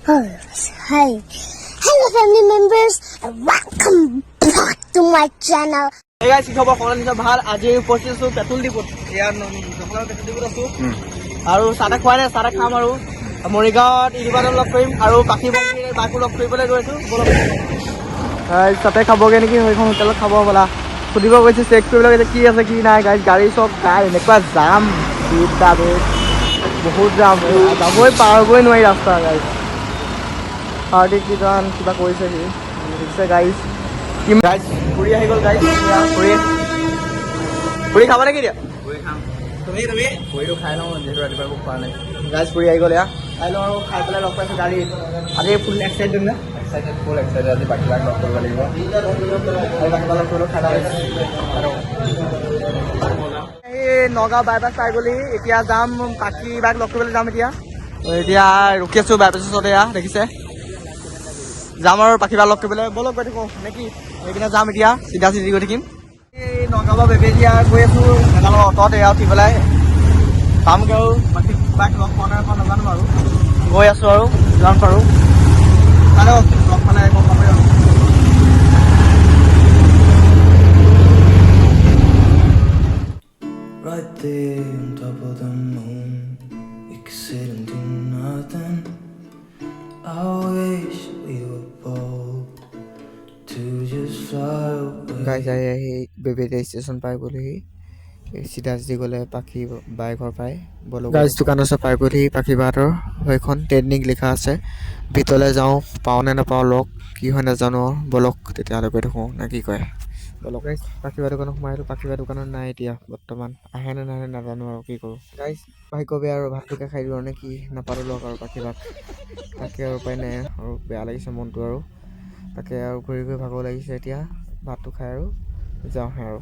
Hi. Hello family members and welcome back to my channel. Hey guys, কি খবৰ? সকলোৰে নিজৰ ভাল। আজি উপস্থিত আছো পেট্ৰল ডিপোত। ইয়াৰ জখলাৰ পেট্ৰল ডিপোত আছো। আৰু চাহ খোৱা নাই, চাহ খাম আৰু মৰিগাঁৱত ইৰিবাদক লগ কৰিম আৰু বাকী বংশীৰ বাকো লগ কৰিবলৈ গৈছো। বলক তাতে খাবগৈ নেকি? সেইখন হোটেলত খাব বলা। সুধিব গৈছে, চেক কৰিবলৈ গৈছে কি আছে কি নাই। গাইজ গাড়ী চব গাই এনেকুৱা জাম, বহুত জাম, যাবই পাৰবই নোৱাৰি ৰাস্তা। গাইজ হাৰ্দিক কিজান কিবা কৰিছে সি দেখিছে। গাইজ কি গাইজ ফুৰি আহি গ'ল। গাইজ ফুৰি খাবা নেকি এতিয়া? তুমি ফুৰিটো খাই লওঁ, যিহেতু ৰাতিপুৱা একো খোৱা নাই। গাইজ ফুৰি আহি গ'ল। খাই লওঁ আৰু খাই পেলাই লগ পাইছোঁ গাড়ীত। আজি ফুল এক্সাইটেড নে? ফুল এক্সাইটেড। আজি বাকীবিলাক লগ কৰিব লাগিব আৰু বাকীবিলাক লগ কৰিলেও খাই এই নগাঁও বাইপাছ পাই গ'লি। এতিয়া যাম বাকীবিলাক লগ কৰিবলৈ যাম। এতিয়া ৰখি আছোঁ বাইপাছৰ ওচৰতে। দেখিছে যাম আৰু পাখিবা লগ কৰিবলৈ। বলক গৈ থাকোঁ নেকি? সেইপিনে যাম এতিয়া, চিধা চিধি গৈ থাকিম। এই নগাঁও বেবেজীয়া গৈ আছোঁ এডালৰ অটত। এয়া উঠি পেলাই পামগৈ আৰু বাকী বাইক লগ পোৱা নাই নাজানো আৰু গৈ আছোঁ আৰু যিমান পাৰোঁ লগ পালে গম পাবই আৰু। Right there on top of the moon, we could sit and do nothing. I wish we were bold to just fly away. Guys আহি বেবেজীয়া ষ্টেচন পাই গ'লোহি। চিধা চিধি গ'লে পাখি বাই ঘৰ পাই। গাইজ দোকানৰ ওচৰত পাই গ'লহি পাখি বাহঁতৰ। সেইখন ট্ৰেইনিং লিখা আছে। ভিতৰলৈ যাওঁ, পাওঁ নে নাপাওঁ লগ, কি হয় নাজানো। বলক তেতিয়াহ'লে গৈ থাকোঁ নে কি কয়? বলক গাইজ পাখিবা দোকানত সোমাই আহিলোঁ। পাখিবা দোকানত নাই এতিয়া বৰ্তমান, আহে নে নাহে নাজানো আৰু কি কৰোঁ। গাইজ ভাগ্য বেয়া আৰু ভাতটোকে খাই দিওঁ নে কি? নাপালোঁ লগ আৰু পাখিবাক। তাকে আৰু উপায় নাই আৰু বেয়া লাগিছে মনটো আৰু। তাকে আৰু ঘূৰি ঘূৰি ভাগৰ লাগিছে। এতিয়া ভাতটো খাই আৰু যাওঁহে আৰু।